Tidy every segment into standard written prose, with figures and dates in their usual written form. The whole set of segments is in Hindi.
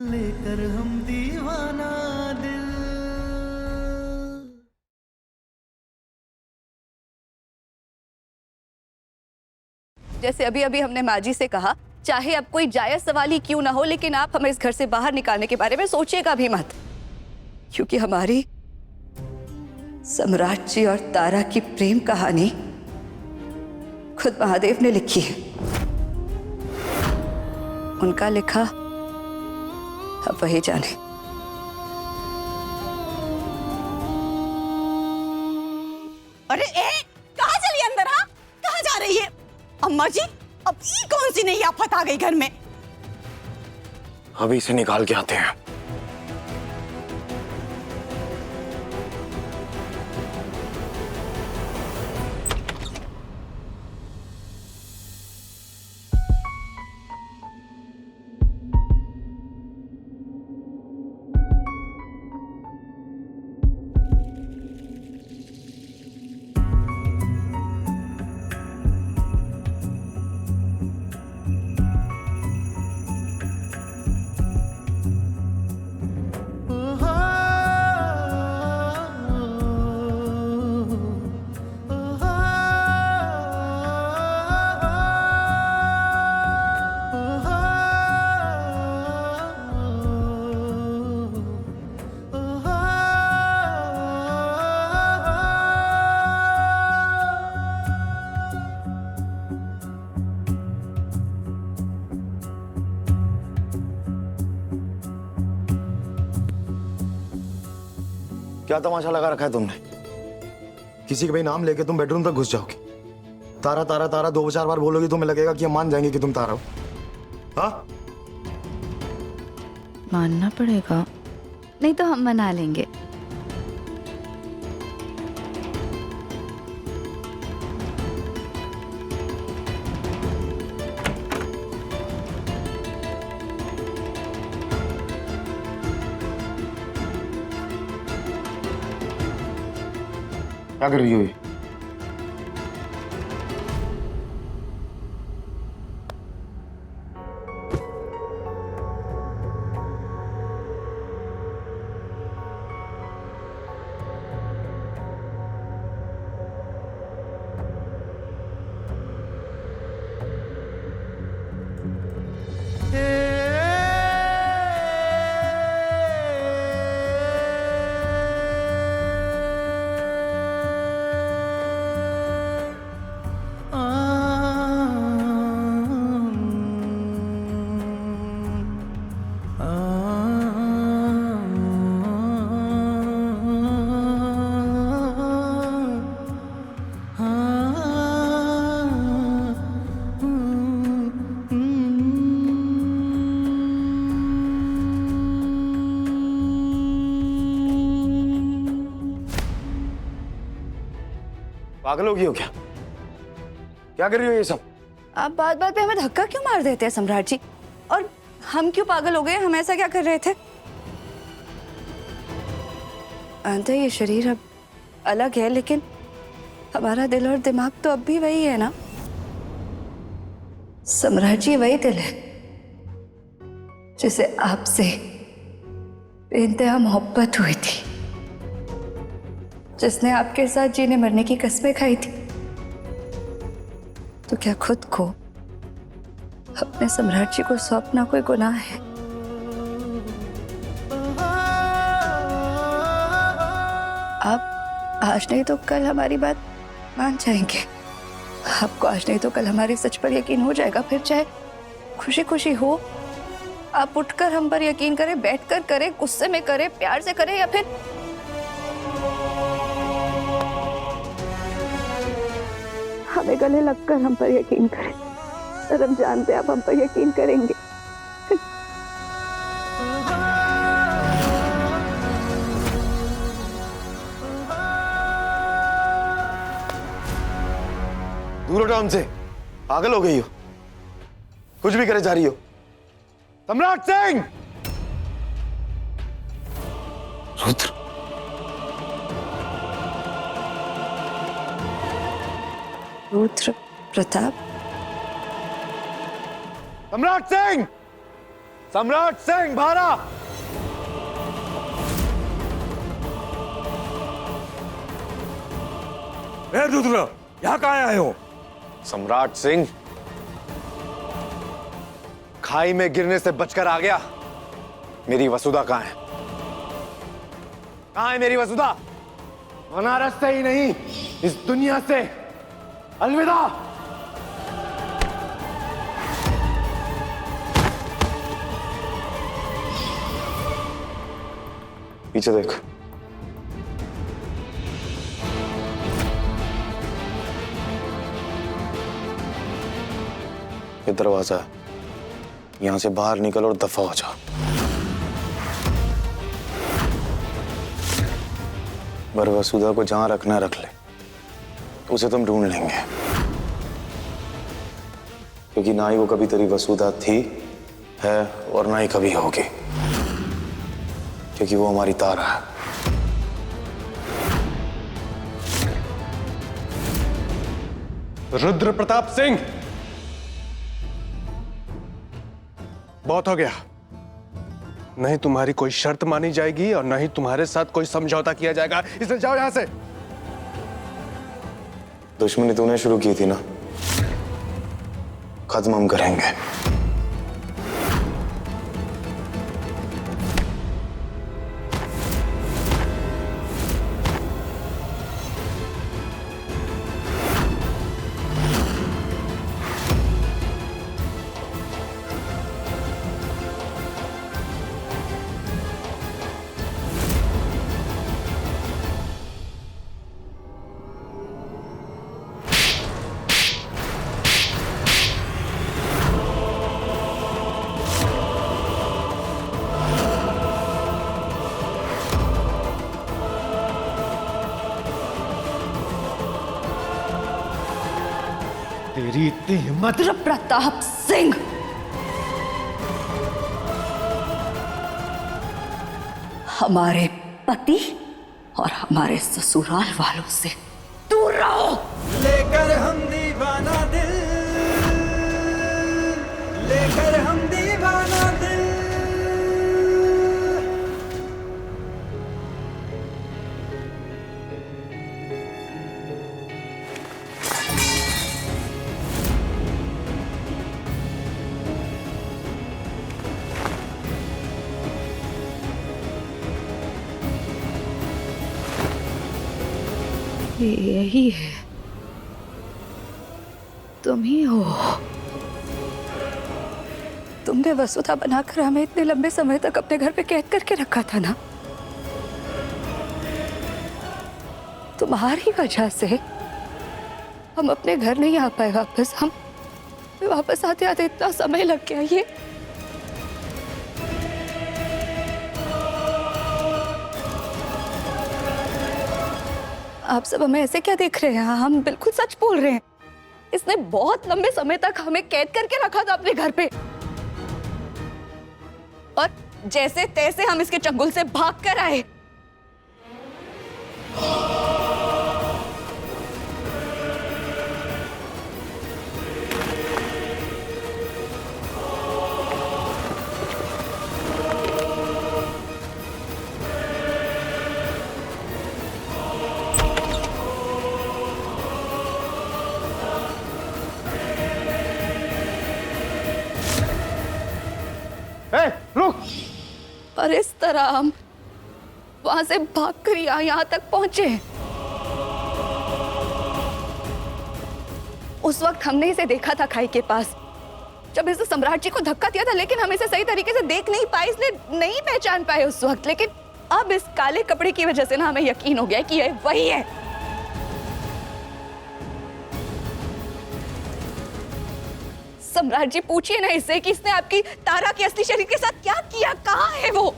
लेकर हम दीवाना दिल। जैसे अभी अभी हमने माजी से कहा, चाहे अब कोई जायज सवाल ही क्यों ना हो, लेकिन आप हमें इस घर से बाहर निकालने के बारे में सोचिएगा भी मत, क्योंकि हमारी सम्राट जी और तारा की प्रेम कहानी खुद महादेव ने लिखी है। उनका लिखा अब वही जाने। अरे कहाँ चली अंदर? हाँ, कहाँ जा रही है अम्मा जी? अब ये कौन सी नई आफत आ गई घर में? अभी इसे निकाल के आते हैं। क्या तमाशा लगा रखा है तुमने? किसी का भी नाम लेके तुम बेडरूम तक घुस जाओगे। तारा तारा तारा 2-4 बार बोलोगी, तुम्हें लगेगा कि हम मान जाएंगे कि तुम तारा हो। हाँ, मानना पड़ेगा, नहीं तो हम मना लेंगे। क्या कर रही हो ये? पागल हो गई हो क्या? क्या कर रही हो ये सब? आप बात बात पे हमें धक्का क्यों मार देते हैं सम्राट जी? और हम क्यों पागल हो गए? हम ऐसा क्या कर रहे थे? अंदर ये शरीर अब अलग है, लेकिन हमारा दिल और दिमाग तो अब भी वही है ना। सम्राट जी वही दिल है जिसे आपसे बेइंतहा मोहब्बत हुई थी, जिसने आपके साथ जीने मरने की कस्में खाई थी। तो क्या खुद को अपने सम्राट जी को सौंपना कोई गुनाह है? आप आज नहीं तो कल हमारी बात मान जाएंगे। आपको आज नहीं तो कल हमारे सच पर यकीन हो जाएगा। फिर चाहे खुशी खुशी हो, आप उठकर हम पर यकीन करें, बैठकर करें, गुस्से में करें, प्यार से करें, या फिर हमें गले लगकर हम पर यकीन करें। और हम जानते हैं आप हम पर यकीन करेंगे। दूर हटो हमसे, पागल हो गई हो, कुछ भी करे जा रही हो। सम्राट सिंह! रुद्र, रुद्र प्रताप, सम्राट सिंह! सम्राट सिंह भारा। रुद्र, यहाँ कहाँ आए हो? सम्राट सिंह, खाई में गिरने से बचकर आ गया। मेरी वसुधा कहाँ है? कहाँ है मेरी वसुधा? बनारस से ही नहीं, इस दुनिया से अलविदा। पीछे देख। ये दरवाजा है, यहां से बाहर निकल और दफा हो जा। पर वसुधा को जहां रखना रख ले, उसे तुम ढूंढ लेंगे, क्योंकि ना ही वो कभी तेरी वसुधा थी, है और ना ही कभी होगी, क्योंकि वो हमारी तारा है। रुद्र प्रताप सिंह, बहुत हो गया। नहीं तुम्हारी कोई शर्त मानी जाएगी और नहीं तुम्हारे साथ कोई समझौता किया जाएगा, इसलिए जाओ यहां से। दुश्मनी तूने शुरू की थी ना, खत्म हम करेंगे। तेरी इतनी हिम्मत। रुद्र प्रताप सिंह, हमारे पति और हमारे ससुराल वालों से दूर रहो। लेकर हम दीवाना दिल, लेकर हम दीवाना दिल। यही है, तुम ही हो। तुमने वसुधा बनाकर हमें इतने लंबे समय तक अपने घर पे कैद करके रखा था ना। तुम्हारी वजह से हम अपने घर नहीं आ पाए वापस। हम वापस आते आते इतना समय लग गया। ये आप सब हमें ऐसे क्या देख रहे हैं? हम बिल्कुल सच बोल रहे हैं। इसने बहुत लंबे समय तक हमें कैद करके रखा था अपने घर पे, और जैसे तैसे हम इसके चंगुल से भाग कर आए। रुक। और इस तरह हम वहां से भागकर यहां तक पहुंचे। उस वक्त हमने इसे देखा था खाई के पास, जब इसे सम्राट जी को धक्का दिया था, लेकिन हम इसे सही तरीके से देख नहीं पाए, इसलिए नहीं पहचान पाए उस वक्त। लेकिन अब इस काले कपड़े की वजह से ना हमें यकीन हो गया कि ये वही है। सम्राट जी, पूछिए ना इससे कि इसने आपकी तारा के असली शरीर के साथ क्या किया। कहाँ है वो?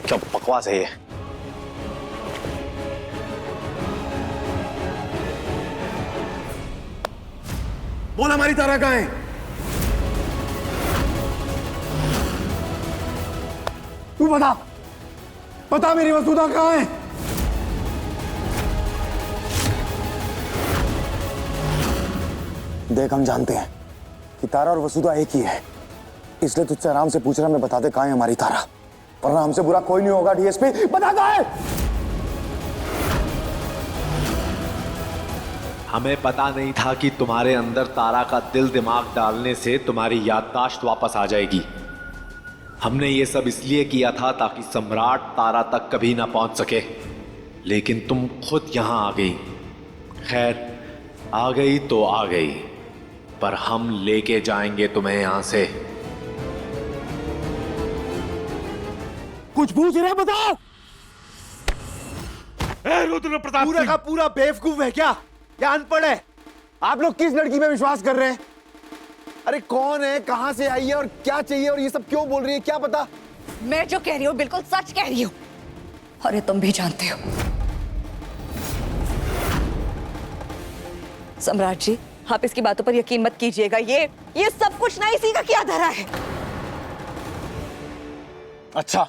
क्या बकवास है ये? बोल, हमारी तारा कहाँ है? तू बता, बता मेरी वसुधा कहाँ है? देख, हम जानते हैं कि तारा और वसुधा एक ही है, इसलिए तुझसे आराम से पूछ रहा, मैं बता दे कहाँ है हमारी तारा, वरना हमसे बुरा कोई नहीं होगा। डीएसपी बता कहाँ है? हमें पता नहीं था कि तुम्हारे अंदर तारा का दिल दिमाग डालने से तुम्हारी याददाश्त वापस आ जाएगी। हमने ये सब इसलिए किया था ताकि सम्राट तारा तक कभी ना पहुंच सके, लेकिन तुम खुद यहां आ गई। खैर, आ गई तो आ गई, पर हम लेके जाएंगे तुम्हें यहां से। कुछ पूछ रहे बता। रुद्र प्रताप पूरा का पूरा बेवकूफ है क्या अनपढ़ है? आप लोग किस लड़की में विश्वास कर रहे हैं? अरे कौन है, कहां से आई है और क्या चाहिए और ये सब क्यों बोल रही है, क्या पता? मैं जो कह रही हूँ बिल्कुल सच कह रही हूँ, और ये तुम भी जानते हो। सम्राट जी, आप इसकी बातों पर यकीन मत कीजिएगा। ये सब कुछ ना इसी का किया धरा है। अच्छा,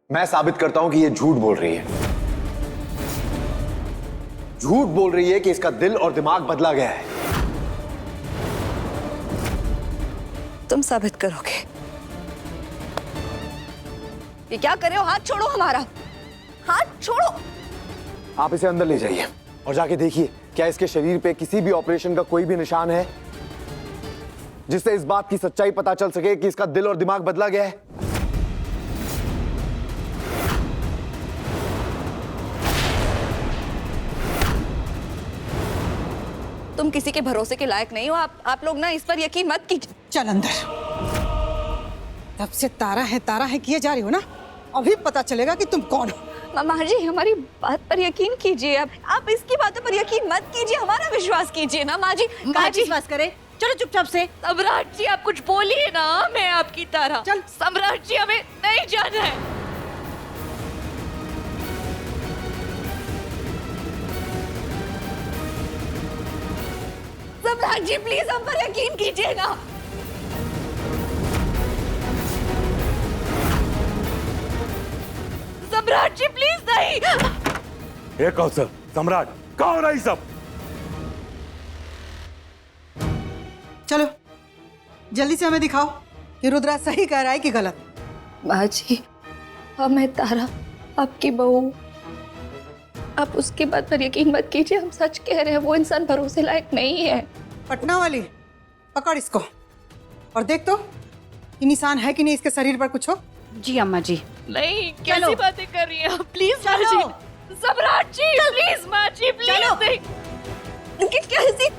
मैं साबित करता हूं कि ये झूठ बोल रही है। झूठ बोल रही है कि इसका दिल और दिमाग बदला गया है। तुम साबित करोगे? ये क्या कर रहे हो? हाथ छोड़ो हमारा, हाथ छोड़ो। आप इसे अंदर ले जाइए और जाके देखिए क्या इसके शरीर पे किसी भी ऑपरेशन का कोई भी निशान है जिससे इस बात की सच्चाई पता चल सके कि इसका दिल और दिमाग बदला गया है। तुम किसी के भरोसे के लायक नहीं हो। आप लोग ना इस पर यकीन मत कीजिए। चल अंदर। तब से तारा है किए जा रही हो ना, अभी पता चलेगा कि तुम कौन हो। मामा जी, हमारी बात पर यकीन कीजिए। आप इसकी बातों पर यकीन मत कीजिए, हमारा विश्वास कीजिए ना माँ जी। माँ जी विश्वास करे, चलो चुपचाप से। सम्राट जी, आप कुछ बोलिए ना, मैं आपकी तारा। चल। सम्राट जी, हमें नहीं जाना है। सम्राट जी, प्लीज हम पर यकीन कीजिए ना। सम्राट जी, प्लीज नहीं। ये कौशल सम्राट कहाँ हो रहा है सब? चलो जल्दी से हमें दिखाओ कि रुद्रा सही कह रहा है कि गलत। माँ जी, मैं तारा, आपकी बहू, आप उसकी बात पर यकीन मत कीजिए। हम सच कह रहे हैं, वो इंसान भरोसे लायक नहीं है। पटना वाली, पकड़ इसको और देख तो कि निशान है कि नहीं इसके शरीर पर कुछ हो। जी अम्मा जी। नहीं, कैसी बातें कर रही हैं? प्लीज माँ जी। सम्राट जी, प्लीज माँ जी, प्लीज नहीं। कैसी?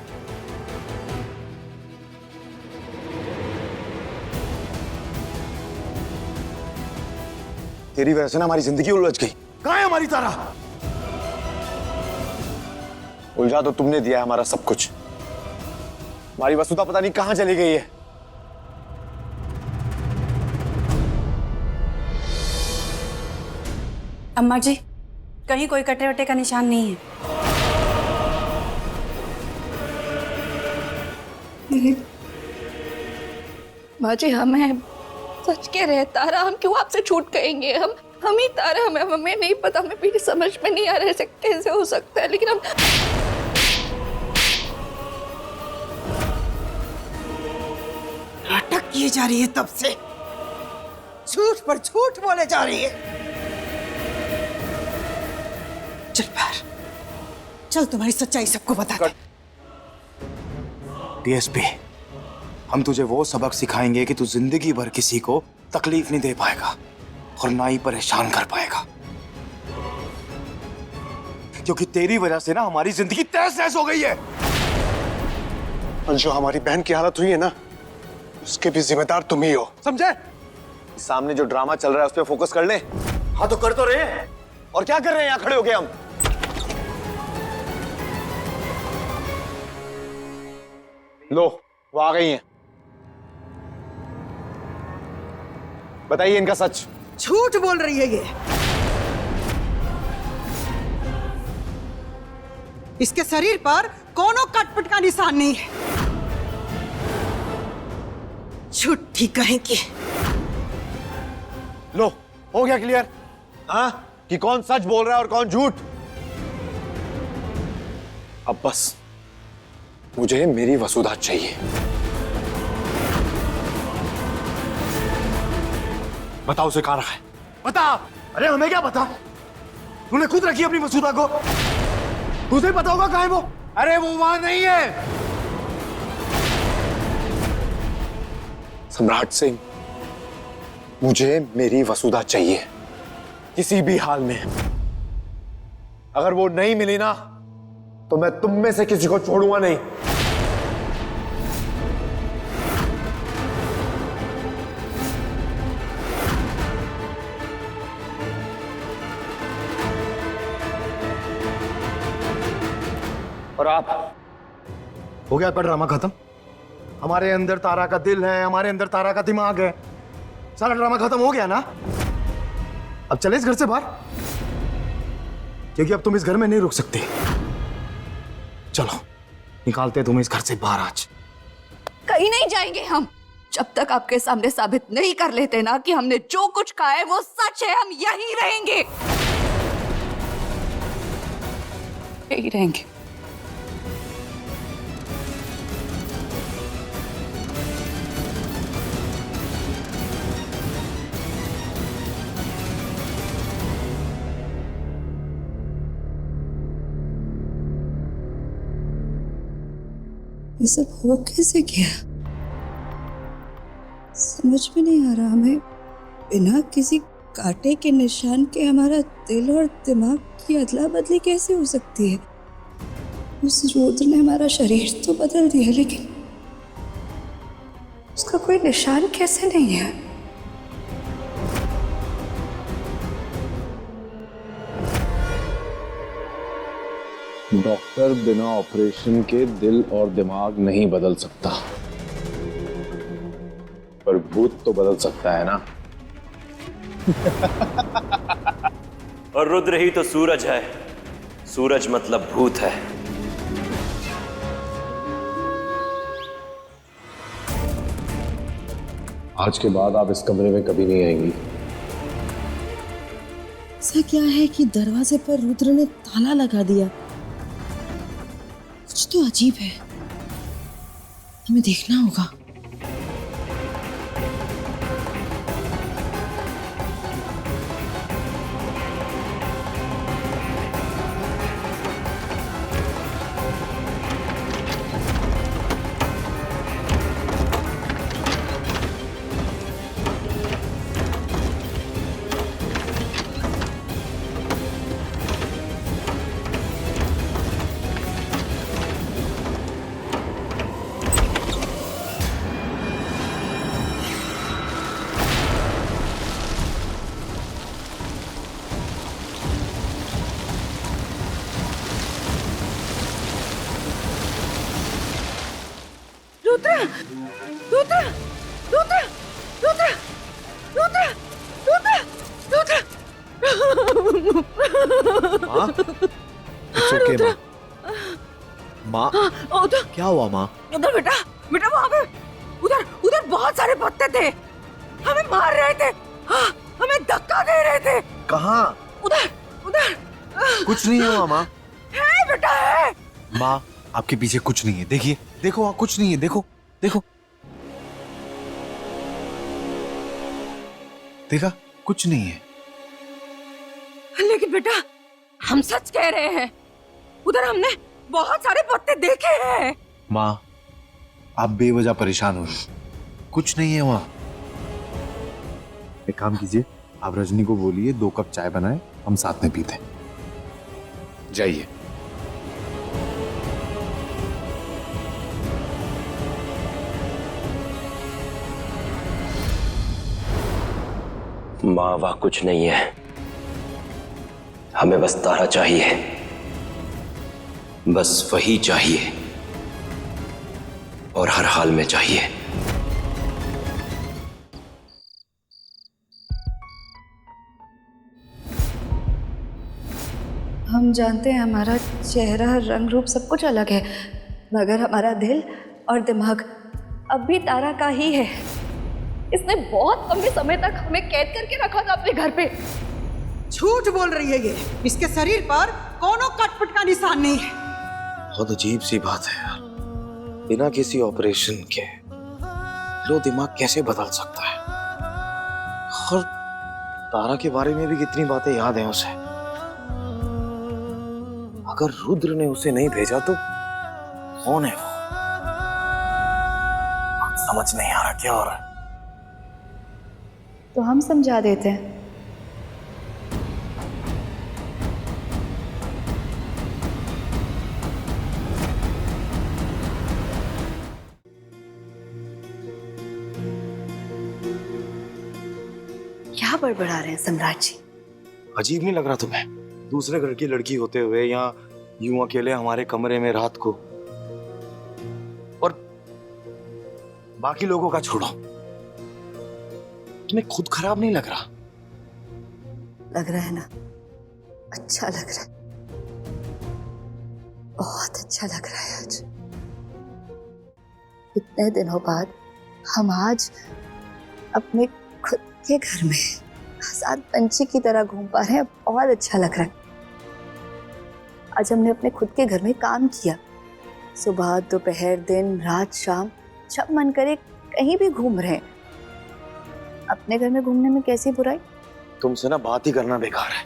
तेरी वजह से ना हमारी जिंदगी उलझ गई। कहाँ है हमारी तारा? उलझा तो तुमने दिया है हमारा सब कुछ। हमारी वसुधा पता नहीं कहाँ चली गई है। अम्मा जी, कहीं कोई कटे वटे का निशान नहीं है। माँ जी, हमें सच कह रहे हैं तारा, हम क्यों आपसे झूठ कहेंगे? हम ही तारा, हमें नहीं पता, हमें भी समझ में नहीं आ रहा है कैसे हो सकता है, लेकिन हम नाटक किए जा रही है तब से, झूठ पर झूठ बोले जा रही है। चल बाहर, चल तुम्हारी सच्चाई सबको बता दे। डीएसपी, हम तुझे वो सबक सिखाएंगे कि तू जिंदगी भर किसी को तकलीफ नहीं दे पाएगा और ना ही परेशान कर पाएगा, क्योंकि तेरी वजह से ना हमारी जिंदगी तहस नहस हो गई है। और जो हमारी बहन की हालत हुई है ना, उसके भी जिम्मेदार तुम ही हो, समझे? सामने जो ड्रामा चल रहा है उस पर फोकस कर ले। हाँ तो कर तो रहे हैं, और क्या कर रहे हैं यहाँ खड़े होके हम? लो, वो आ गई हैं। बताइए इनका सच। झूठ बोल रही है ये। इसके शरीर पर कोनो कटपट का निशान नहीं है। झूठी कहेंगी। लो, हो गया क्लियर? हाँ, कि कौन सच बोल रहा है और कौन झूठ। अब बस मुझे मेरी वसुधा चाहिए। बता उसे कहाँ रखा है, बता। अरे हमें क्या पता, तूने खुद रखी अपनी मसूदा को, तुझे पता होगा कहाँ है वो। अरे वो वहां नहीं है। सम्राट सिंह, मुझे मेरी वसुधा चाहिए किसी भी हाल में। अगर वो नहीं मिली ना तो मैं तुम में से किसी को छोड़ूंगा नहीं। और आप, हो गया आपका ड्रामा खत्म? हमारे अंदर तारा का दिल है, हमारे अंदर तारा का दिमाग है, सारा ड्रामा खत्म हो गया ना? अब चले इस घर से बाहर, क्योंकि अब तुम इस घर में नहीं रुक सकते। चलो निकालते तुम्हें इस घर से बाहर आज। कहीं नहीं जाएंगे हम जब तक आपके सामने साबित नहीं कर लेते ना कि हमने जो कुछ कहा है वो सच है। हम यहीं रहेंगे, यहीं रहेंगे। ये सब हो कैसे गया समझ में नहीं आ रहा। हमें बिना किसी कांटे के निशान के हमारा दिल और दिमाग की अदला बदली कैसे हो सकती है। उस रुद्र ने हमारा शरीर तो बदल दिया लेकिन उसका कोई निशान कैसे नहीं है। डॉक्टर बिना ऑपरेशन के दिल और दिमाग नहीं बदल सकता, पर भूत तो बदल सकता है ना। और रुद्र ही तो सूरज है, सूरज मतलब भूत है। आज के बाद आप इस कमरे में कभी नहीं आएंगी। ऐसा क्या है कि दरवाजे पर रुद्र ने ताला लगा दिया? कुछ तो अजीब है, हमें देखना होगा। रुद्र, रुद्र, रुद्र, रुद्र, रुद्र, रुद्र, रुद्र। माँ, It's okay, माँ। माँ, उधर क्या हुआ माँ? उधर बेटा, बेटा वहाँ पे उधर उधर बहुत सारे पत्ते थे, हमें मार रहे थे। हाँ, हमें धक्का दे रहे थे। कहाँ? उधर उधर। कुछ नहीं हुआ माँ। है बेटा है। माँ, आपके पीछे कुछ नहीं है, देखिए, देखो वहाँ कुछ नहीं है, देखो, देखो, देखा, कुछ नहीं है। लेकिन बेटा हम सच कह रहे हैं, उधर हमने बहुत सारे पत्ते देखे हैं। माँ, आप बेवजह परेशान हो रहे हो, कुछ नहीं है वहाँ। एक काम कीजिए, आप रजनी को बोलिए 2 कप चाय बनाए, हम साथ में पीते हैं। जाइए। माँ वहाँ कुछ नहीं है, हमें बस तारा चाहिए, बस वही चाहिए और हर हाल में चाहिए। हम जानते हैं हमारा चेहरा, रंग रूप सब कुछ अलग है, मगर हमारा दिल और दिमाग अब भी तारा का ही है। इसने बहुत लंबे समय तक हमें कैद करके रखा था अपने घर पे। झूठ बोल रही है ये, इसके शरीर पर कोनो कटपट का निशान नहीं है। बहुत अजीब सी बात है यार, बिना किसी ऑपरेशन के दिलो दिमाग कैसे बदल सकता है। और तारा के बारे में भी कितनी बातें याद हैं उसे। अगर रुद्र ने उसे नहीं भेजा तो कौन है वो? समझ नहीं आ रहा क्या हो रहा है। तो हम समझा देते हैं। क्या बड़बड़ा रहे हैं सम्राट जी? अजीब नहीं लग रहा तुम्हें? दूसरे घर की लड़की होते हुए यहाँ यूं अकेले हमारे कमरे में रात को, और बाकी लोगों का छोड़ो, तुम्हें खुद खराब नहीं लग रहा? लग रहा है ना, अच्छा लग रहा है, बहुत अच्छा लग रहा है। आज इतने दिनों बाद हम आज अपने खुद के घर में आजाद पंछी की तरह घूम पा रहे हैं। बहुत अच्छा लग रहा है। आज हमने अपने खुद के घर में काम किया, सुबह दोपहर दिन रात शाम, जब मन करे कहीं भी घूम रहे हैं। अपने घर में घूमने में कैसी बुराई? तुमसे ना बात ही करना बेकार है।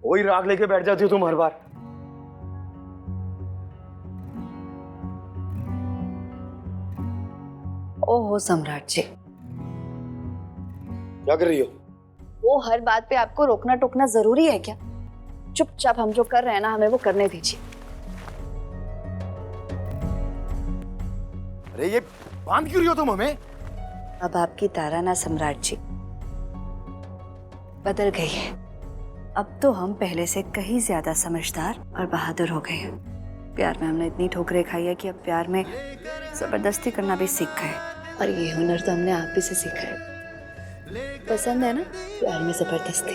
वही राग लेके बैठ जाती हो तुम हर बार। ओहो सम्राट जी, क्या कर रही हो? वो हर बात पे आपको रोकना टोकना जरूरी है क्या? चुपचाप हम जो कर रहे हैं ना, हमें वो करने दीजिए। अरे ये बांध क्यों रही हो तुम हमें? अब आपकी तारा ना सम्राट जी बदल गई है। अब तो हम पहले से कहीं ज्यादा समझदार और बहादुर हो गए हैं। प्यार में हमने इतनी ठोकरें खाई है कि अब प्यार में जबरदस्ती करना भी सीख गए, और ये हुनर तो हमने आप ही से सीखा है। पसंद है ना प्यार में जबरदस्ती?